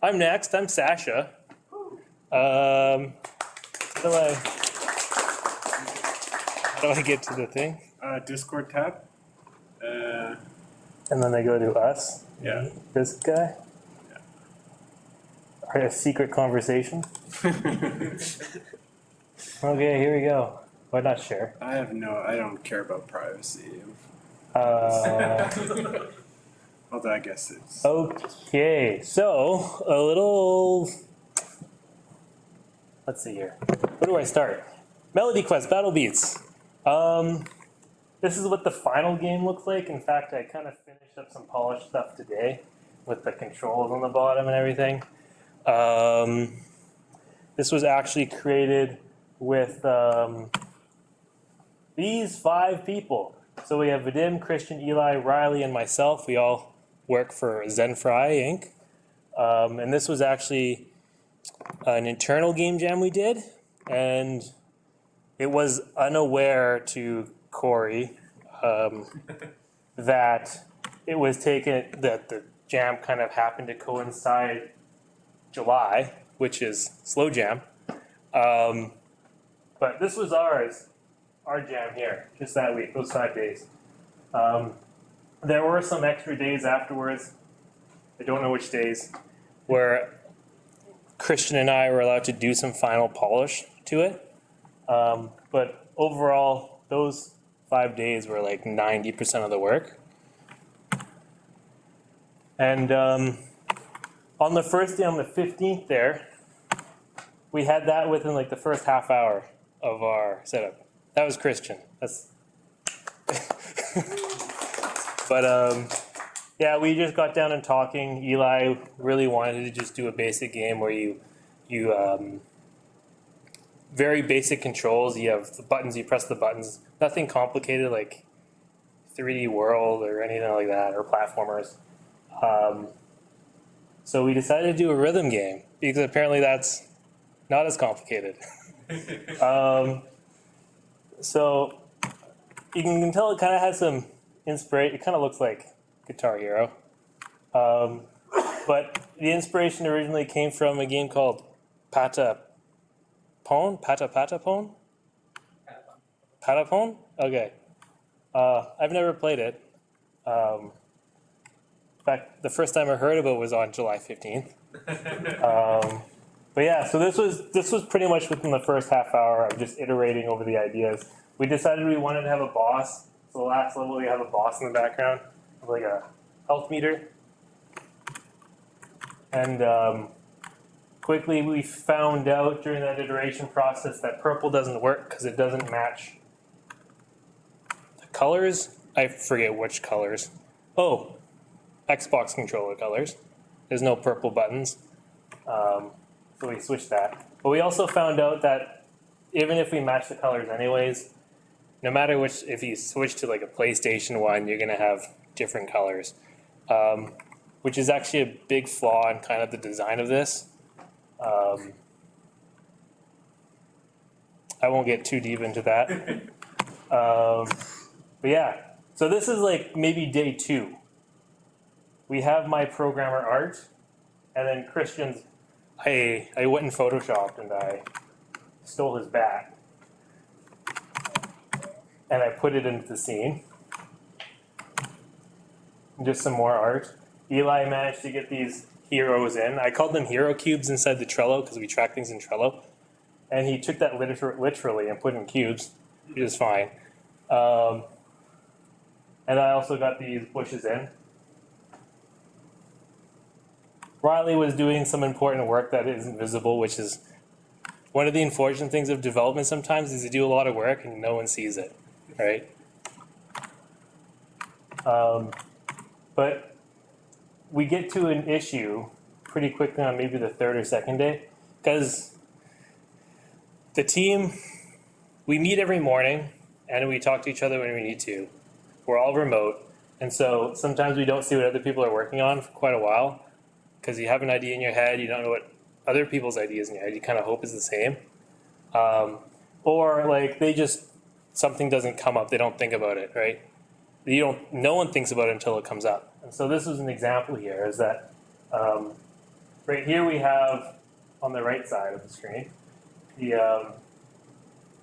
I'm next. I'm Sasha. How do I get to the thing? Discord tab. And then they go to us. Yeah. This guy. Yeah. A secret conversation. Okay, here we go. Why not share? I don't care about privacy. Although I guess it's... Okay, so a little... Let's see here. Where do I start? Melody Quest, Battle Beats. This is what the final game looks like. In fact, I kind of finished up some polished stuff today with the controls on the bottom and everything. This was actually created with these 5 people. So we have Vadim, Christian, Eli, Riley, and myself. We all work for Zenfry Inc. And this was actually an internal game jam we did. And it was unaware to Corey that it was taken, that the jam kind of happened to coincide July, which is slow jam. But this was our jam here, just that week, those 5 days. There were some extra days afterwards, I don't know which days, where Christian and I were allowed to do some final polish to it. But overall, those 5 days were like 90% of the work. And on the first day, on the 15th there, we had that within like the first half hour of our setup. That was Christian. That's but yeah, we just got down and talking. Eli really wanted to just do a basic game where you very basic controls. You have the buttons, you press the buttons. Nothing complicated like 3D World or anything like that, or platformers. So we decided to do a rhythm game because apparently that's not as complicated. So you can tell it kind of has some inspiration. It kind of looks like Guitar Hero. But the inspiration originally came from a game called Patapon? Patapon? Okay. I've never played it. In fact, the first time I heard about it was on July 15th. But yeah, so this was pretty much within the first half hour of just iterating over the ideas. We decided we wanted to have a boss. So the last level, we have a boss in the background with like a health meter. And quickly we found out during that iteration process that purple doesn't work because it doesn't match the colors. I forget which colors. Oh, Xbox controller colors. There's no purple buttons. So we switched that. But we also found out that even if we match the colors anyways, no matter which, if you switch to like a PlayStation one, you're going to have different colors. Which is actually a big flaw in kind of the design of this. I won't get too deep into that. But yeah, so this is like maybe day 2. We have my programmer art, and then Christian's, I went and photoshopped and I stole his bat. And I put it into the scene. And just some more art. Eli managed to get these heroes in. I called them hero cubes inside the Trello because we track things in Trello. And he took that literally and put in cubes, which is fine. And I also got these bushes in. Riley was doing some important work that isn't visible, which is one of the unfortunate things of development sometimes is you do a lot of work and no one sees it, right? But we get to an issue pretty quickly on maybe the 3rd or 2nd day because the team, we meet every morning and we talk to each other when we need to. We're all remote, and so sometimes we don't see what other people are working on for quite a while because you have an idea in your head, you don't know what other people's ideas in your head, you kind of hope is the same. Or like something doesn't come up, they don't think about it, right? No one thinks about it until it comes up. And so this is an example here, is that right here we have, on the right side of the screen,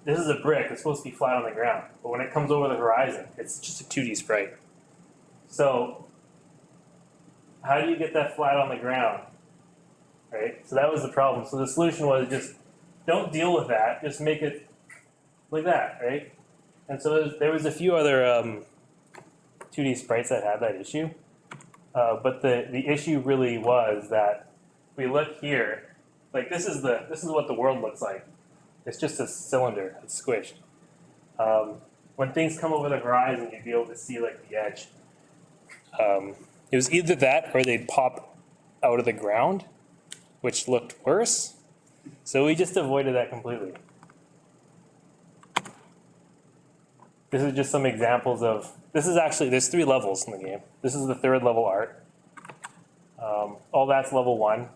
this is a brick. It's supposed to be flat on the ground. But when it comes over the horizon, it's just a 2D sprite. So how do you get that flat on the ground? Right? So that was the problem. So the solution was just don't deal with that. Just make it like that, right? And so there was a few other 2D sprites that had that issue. But the issue really was that if we look here, like this is what the world looks like. It's just a cylinder. It's squished. When things come over the horizon, you'd be able to see like the edge. It was either that or they'd pop out of the ground, which looked worse. So we just avoided that completely. This is just some examples of, this is actually, there's 3 levels in the game. This is the 3rd level art. All that's level 1.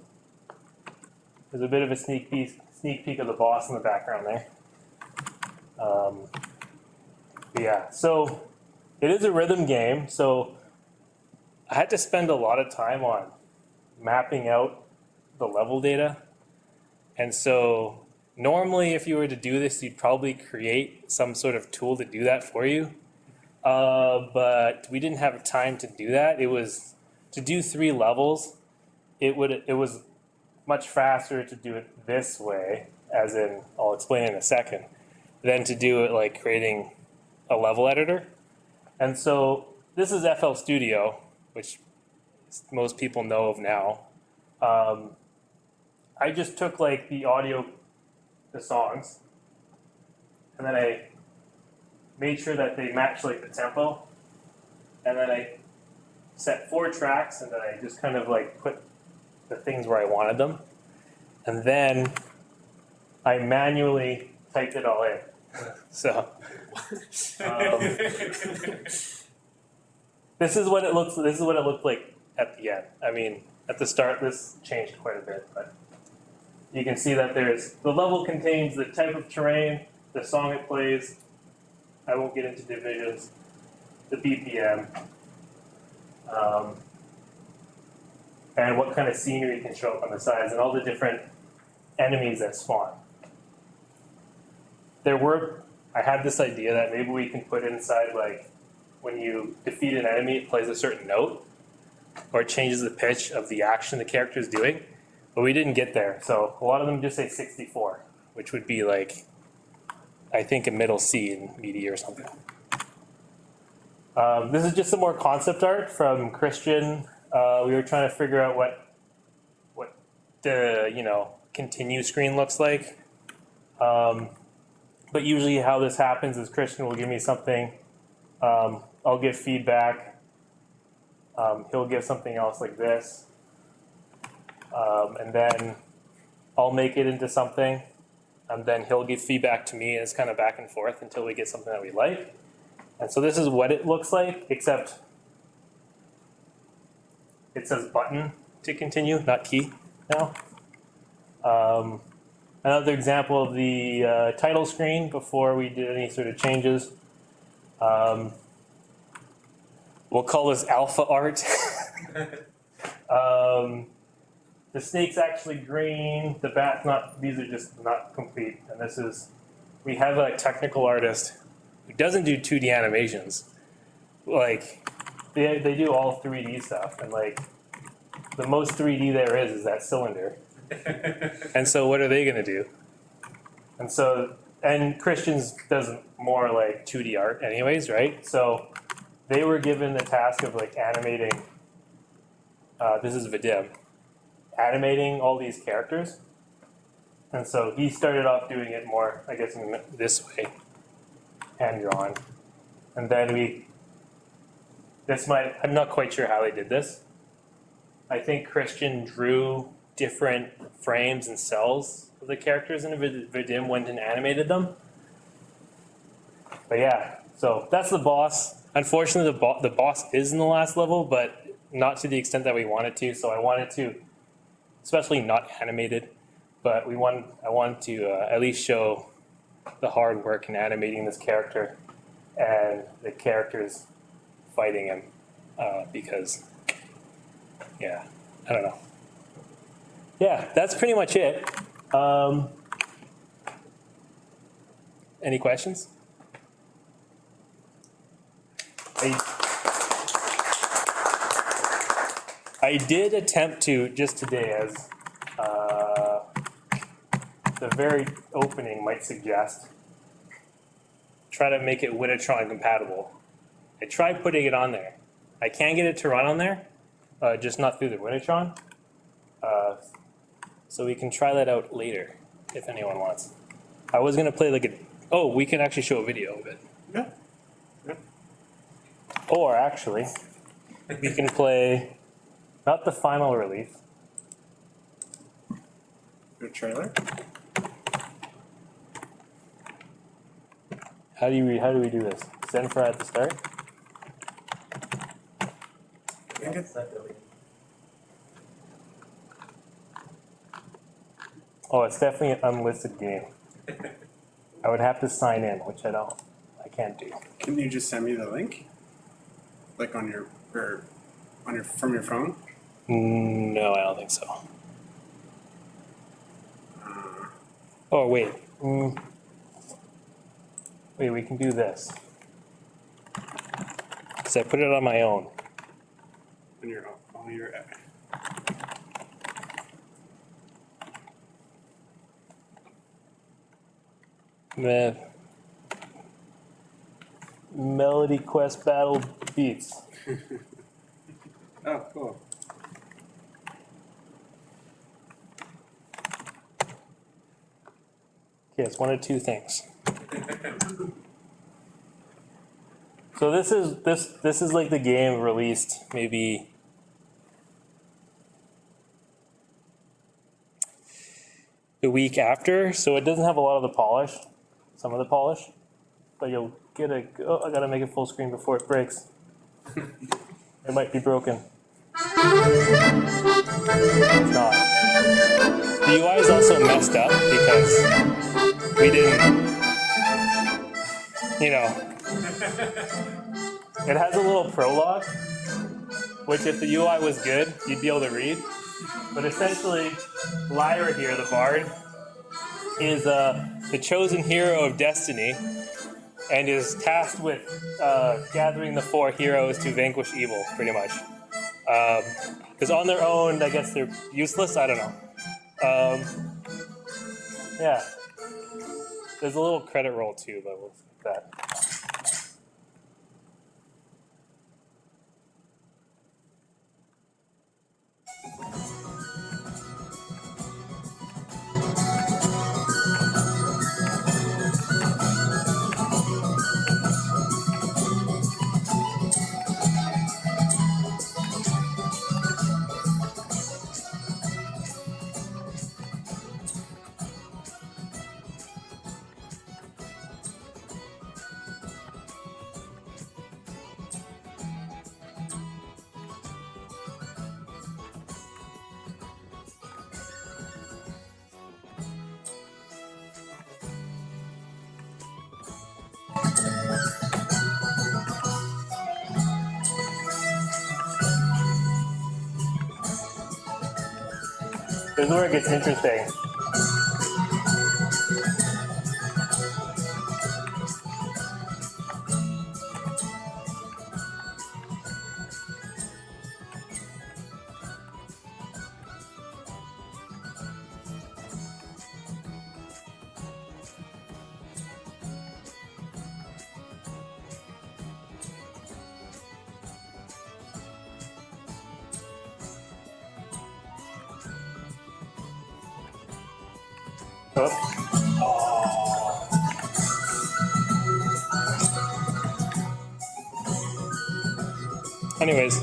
There's a bit of a sneak peek of the boss in the background there. Yeah, so it is a rhythm game, so I had to spend a lot of time on mapping out the level data. And so normally if you were to do this, you'd probably create some sort of tool to do that for you. But we didn't have time to do that. It was to do 3 levels. It was much faster to do it this way, as in I'll explain in a second, than to do it like creating a level editor. And so this is FL Studio, which most people know of now. I just took like the audio, the songs, and then I made sure that they match like the tempo, and then I set 4 tracks, and then I just kind of like put the things where I wanted them, and then I manually typed it all in. So this is what it looks. This is what it looked like at the end. I mean, at the start, this changed quite a bit, but you can see that there's the level contains the type of terrain, the song it plays. I won't get into divisions, the BPM, and what kind of scenery can show up on the sides, and all the different enemies that spawn. I had this idea that maybe we can put inside, like, when you defeat an enemy, it plays a certain note, or it changes the pitch of the action the character is doing, but we didn't get there. So a lot of them just say 64, which would be like, I think a middle C in MIDI or something. This is just some more concept art from Christian. We were trying to figure out what the continue screen looks like. But usually how this happens is Christian will give me something. I'll give feedback. He'll give something else like this. And then I'll make it into something. And then he'll give feedback to me, and it's kind of back and forth until we get something that we like. And so this is what it looks like, except it says button to continue, not key now. Another example of the title screen before we did any sort of changes. We'll call this alpha art. The snake's actually green. The bat's not. These are just not complete. And this is, we have a technical artist who doesn't do 2D animations. Like, they do all 3D stuff, and like the most 3D there is that cylinder. And so what are they going to do? And Christian's does more like 2D art anyways, right? So they were given the task of like animating, this is Vadim, animating all these characters. And so he started off doing it more, I guess, in this way, hand drawn. And then I'm not quite sure how they did this. I think Christian drew different frames and cells of the characters, and Vadim went and animated them. But yeah, so that's the boss. Unfortunately, the boss is in the last level, but not to the extent that we wanted to. So I wanted to, especially not animated, but I wanted to at least show the hard work in animating this character and the characters fighting him, because, yeah, I don't know. yeah, that's pretty much it. Any questions? I did attempt to, just today, as the very opening might suggest, try to make it Winnitron compatible. I tried putting it on there. I can get it to run on there, just not through the Winnitron. So we can try that out later, if anyone wants. I was gonna play like a, oh, we can actually show a video of it. Yeah. Yeah. Or actually, we can play, not the final release. The trailer. How do we do this? Send for at the start? I think it's Oh, it's definitely an unlisted game. I would have to sign in, which I can't do. Can you just send me the link? Like on your, or on your, from your phone? No, I don't think so. Oh, wait. Wait, we can do this. So I put it on my own. On your Melody Quest Battle Beats. Oh, cool. Okay, it's one of two things. So this is like the game released maybe the week after, so it doesn't have a lot of the polish, some of the polish, but you'll get a, oh, I gotta make it full screen before it breaks. It might be broken. It's not. The UI is also messed up because we didn't, you know, it has a little prologue, which if the UI was good, you'd be able to read. But essentially, Lyra here, the bard, is the chosen hero of destiny and is tasked with gathering the 4 heroes to vanquish evil, pretty much. Because on their own, I guess they're useless, I don't know. Yeah. There's a little credit roll too, but we'll skip that. This is where it gets interesting. Anyways,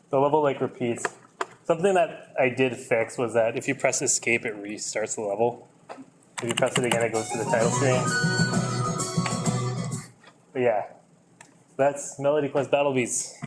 the level like repeats. Something that I did fix was that if you press escape, it restarts the level. If you press it again, it goes to the title screen. But yeah, that's Melody Quest Battle Beats.